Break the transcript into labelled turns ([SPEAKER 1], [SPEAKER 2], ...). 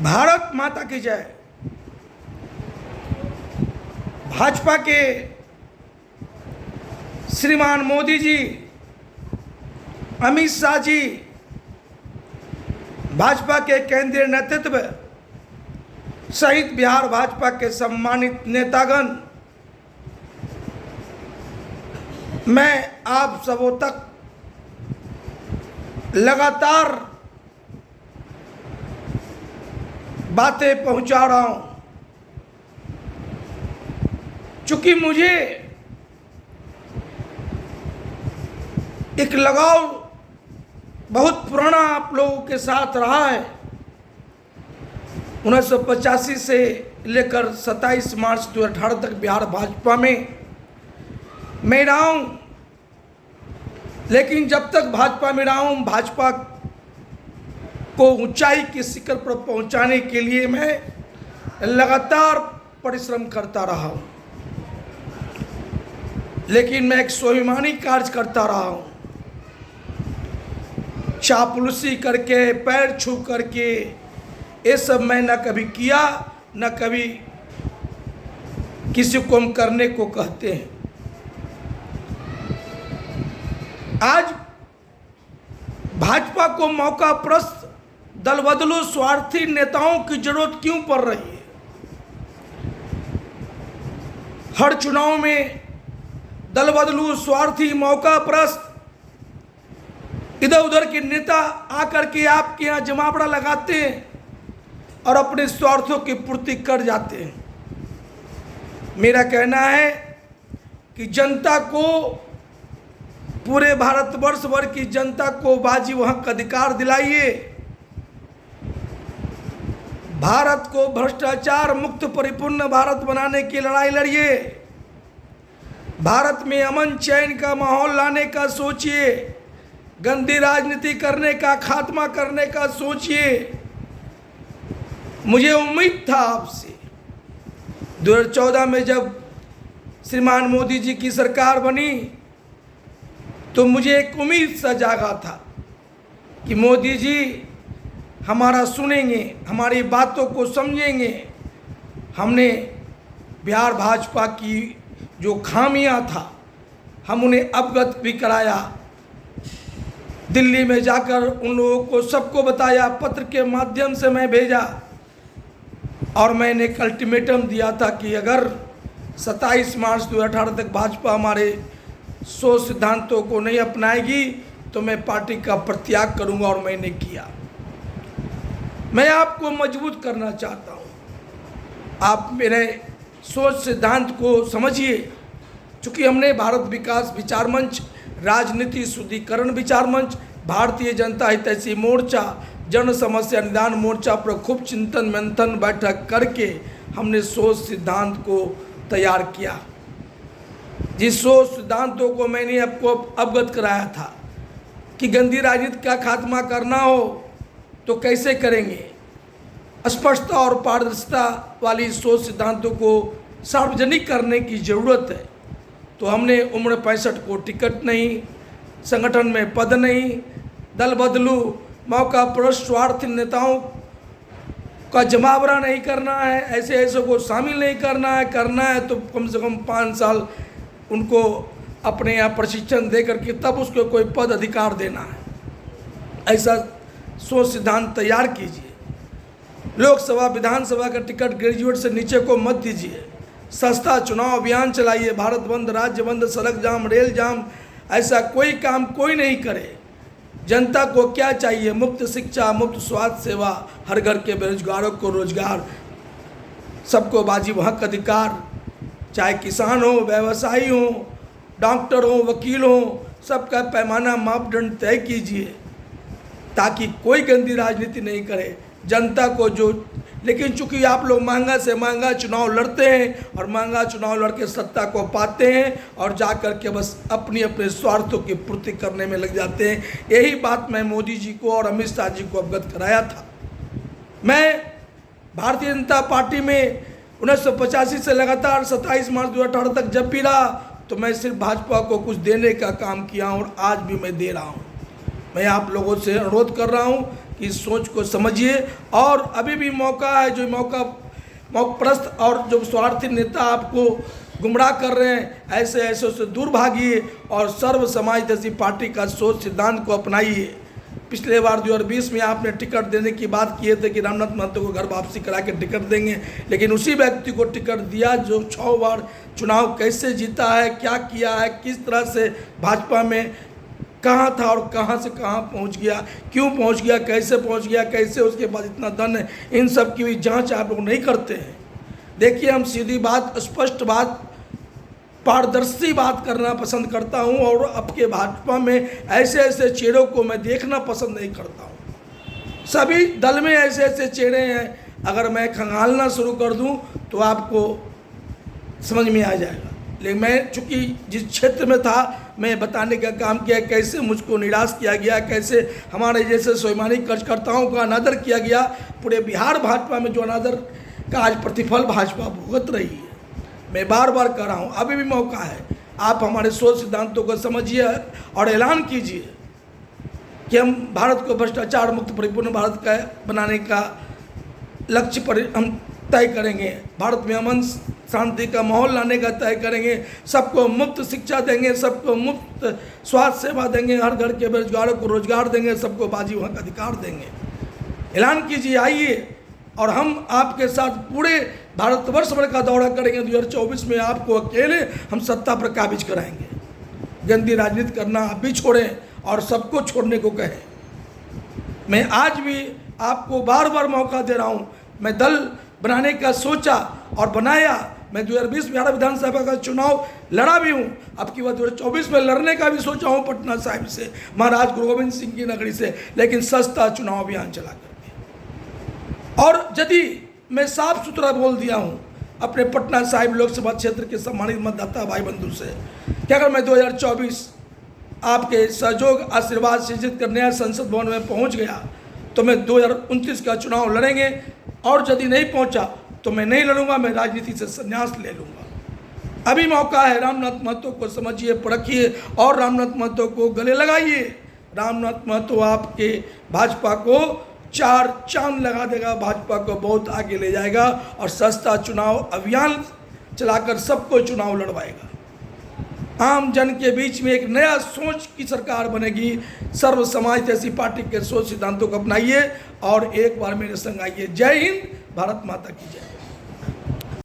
[SPEAKER 1] भारत माता की जय। भाजपा के श्रीमान मोदी जी, अमित शाह जी, भाजपा के केंद्रीय नेतृत्व सहित बिहार भाजपा के सम्मानित नेतागण, मैं आप सबों तक लगातार बातें पहुंचा रहा हूं, चूंकि मुझे एक लगाव बहुत पुराना आप लोगों के साथ रहा है। 1985 से लेकर 27 मार्च 2018 तक बिहार भाजपा में मैं रहा हूं, लेकिन जब तक भाजपा में रहा हूं, भाजपा को ऊंचाई के शिखर पर पहुंचाने के लिए मैं लगातार परिश्रम करता रहा हूं, लेकिन मैं एक स्वाभिमानी कार्य करता रहा हूं। चापलूसी करके, पैर छू करके, ये सब मैं न कभी किया, न कभी किसी को हम करने को कहते हैं। आज भाजपा को मौका प्रस्त दल बदलू स्वार्थी नेताओं की जरूरत क्यों पड़ रही है? हर चुनाव में दल बदलू स्वार्थी मौका प्रस्त इधर उधर के नेता आकर के आपके यहाँ जमावड़ा लगाते हैं और अपने स्वार्थों की पूर्ति कर जाते हैं। मेरा कहना है कि जनता को, पूरे भारतवर्ष भर की जनता को वाजिब हक अधिकार दिलाइए। भारत को भ्रष्टाचार मुक्त परिपूर्ण भारत बनाने की लड़ाई लड़िए। भारत में अमन चैन का माहौल लाने का सोचिए। गंदी राजनीति करने का, खात्मा करने का सोचिए। मुझे उम्मीद था आपसे 2014 में जब श्रीमान मोदी जी की सरकार बनी, तो मुझे एक उम्मीद सा जागा था कि मोदी जी हमारा सुनेंगे, हमारी बातों को समझेंगे। हमने बिहार भाजपा की जो खामियां था, हम उन्हें अवगत भी कराया। दिल्ली में जाकर उन लोगों को सबको बताया, पत्र के माध्यम से मैं भेजा, और मैंने एक अल्टीमेटम दिया था कि अगर 27 मार्च 2018 तक भाजपा हमारे 100 सिद्धांतों को नहीं अपनाएगी तो मैं पार्टी का परित्याग करूंगा, और मैंने किया। मैं आपको मजबूत करना चाहता हूं, आप मेरे सोच सिद्धांत को समझिए। चूँकि हमने भारत विकास विचार मंच, राजनीति शुद्धिकरण विचार मंच, भारतीय जनता हितैषी मोर्चा, जन समस्या निदान मोर्चा पर खूब चिंतन मंथन बैठक करके हमने सोच सिद्धांत को तैयार किया। जिस सोच सिद्धांतों को मैंने आपको अवगत कराया था कि गंदी राजनीति का खात्मा करना हो तो कैसे करेंगे, स्पष्टता और पारदर्शिता वाली सोच सिद्धांतों को सार्वजनिक करने की ज़रूरत है। तो हमने उम्र 65 को टिकट नहीं, संगठन में पद नहीं, दल बदलू मौका प्रस्त स्वार्थी नेताओं का जमावड़ा नहीं करना है, ऐसे ऐसे को शामिल नहीं करना है तो कम से कम 5 साल उनको अपने यहाँ प्रशिक्षण दे करके तब उसको कोई पद अधिकार देना है। ऐसा सोच सिद्धांत तैयार कीजिए। लोकसभा विधानसभा का टिकट ग्रेजुएट से नीचे को मत दीजिए। सस्ता चुनाव अभियान चलाइए। भारत बंद, राज्य बंद, सड़क जाम, रेल जाम, ऐसा कोई काम कोई नहीं करे। जनता को क्या चाहिए? मुफ्त शिक्षा, मुफ्त स्वास्थ्य सेवा, हर घर के बेरोजगारों को रोजगार, सबको वाजिब हक अधिकार, चाहे किसान हो, व्यवसायी हो, डॉक्टर हो, वकील हो, सबका पैमाना मापदंड तय कीजिए ताकि कोई गंदी राजनीति नहीं करे। जनता को जो, लेकिन चूंकि आप लोग महंगा से महंगा चुनाव लड़ते हैं और महंगा चुनाव लड़के सत्ता को पाते हैं और जा कर के बस अपने स्वार्थों की पूर्ति करने में लग जाते हैं। यही बात मैं मोदी जी को और अमित शाह जी को अवगत कराया था। मैं भारतीय जनता पार्टी में 1985 से लगातार 27 मार्च 2018 तक जब भी रहा तो मैं सिर्फ भाजपा को कुछ देने का काम किया और आज भी मैं दे रहा हूँ। मैं आप लोगों से अनुरोध कर रहा हूँ की सोच को समझिए। और अभी भी मौका है, जो मौकप्रस्त और जो स्वार्थी नेता आपको गुमराह कर रहे हैं, ऐसे उससे दूर भागिए और सर्व समाज जैसी पार्टी का सोच सिद्धांत को अपनाइए। पिछले बार 2020 में आपने टिकट देने की बात किए थे कि रामनाथ महतो को घर वापसी करा के टिकट देंगे, लेकिन उसी व्यक्ति को टिकट दिया जो 6 बार चुनाव कैसे जीता है, क्या किया है, किस तरह से भाजपा में कहाँ था और कहाँ से कहाँ पहुँच गया, क्यों पहुँच गया, कैसे पहुँच गया, कैसे उसके पास इतना धन है, इन सब की भी जाँच आप लोग नहीं करते हैं। देखिए, हम सीधी बात, स्पष्ट बात, पारदर्शी बात करना पसंद करता हूं और आपके भाजपा में ऐसे चेहरों को मैं देखना पसंद नहीं करता हूं। सभी दल में ऐसे चेहरे हैं, अगर मैं खंगालना शुरू कर दूं तो आपको समझ में आ जाएगा। लेकिन मैं चूँकि जिस क्षेत्र में था, मैं बताने का काम किया कैसे मुझको निराश किया गया, कैसे हमारे जैसे स्वाभिमानी कार्यकर्ताओं का अनादर किया गया। पूरे बिहार भाजपा में जो अनादर का आज प्रतिफल भाजपा भुगत रही है। मैं बार बार कह रहा हूँ, अभी भी मौका है, आप हमारे सोच सिद्धांतों को समझिए और ऐलान कीजिए कि हम भारत को भ्रष्टाचार मुक्त परिपूर्ण भारत का बनाने का लक्ष्य पर हम तय करेंगे। भारत में अमन शांति का माहौल लाने का तय करेंगे। सबको मुफ्त शिक्षा देंगे, सबको मुफ्त स्वास्थ्य सेवा देंगे, हर घर के बेरोजगारों को रोजगार देंगे, सबको बाजी वहाँ का अधिकार देंगे। ऐलान कीजिए, आइए और हम आपके साथ पूरे भारतवर्ष भर का दौरा करेंगे। 2024 में आपको अकेले हम सत्ता पर काबिज कराएंगे। गंदी राजनीति करना आप भी छोड़ें और सबको छोड़ने को कहें। मैं आज भी आपको बार बार मौका दे रहा हूं। मैं दल बनाने का सोचा और बनाया। मैं 2020 बिहार विधानसभा का चुनाव लड़ा भी हूं। अब की बार 2024 में लड़ने का भी सोचा हूं पटना साहिब से, महाराज गुरु गोविंद सिंह की नगरी से, लेकिन सस्ता चुनाव अभियान चला करके। और यदि मैं साफ सुथरा बोल दिया हूं अपने पटना साहिब लोकसभा क्षेत्र के सम्मानित मतदाता भाई बंधु से कि अगर मैं 2024 आपके सहयोग आशीर्वाद से जीत कर नया संसद भवन में पहुंच गया तो मैं 2029 का चुनाव लड़ेंगे, और यदि नहीं पहुंचा तो मैं नहीं लड़ूंगा, मैं राजनीति से संन्यास ले लूँगा। अभी मौका है, रामनाथ महतो को समझिए, परखिए और रामनाथ महतो को गले लगाइए। रामनाथ महतो आपके भाजपा को 4 चांद लगा देगा, भाजपा को बहुत आगे ले जाएगा और सस्ता चुनाव अभियान चलाकर सबको चुनाव लड़वाएगा। आम जन के बीच में एक नया सोच की सरकार बनेगी। सर्व समाज जैसी पार्टी के सोच सिद्धांतों को अपनाइए और एक बार मेरे संग आइए। जय हिंद, भारत माता की जय।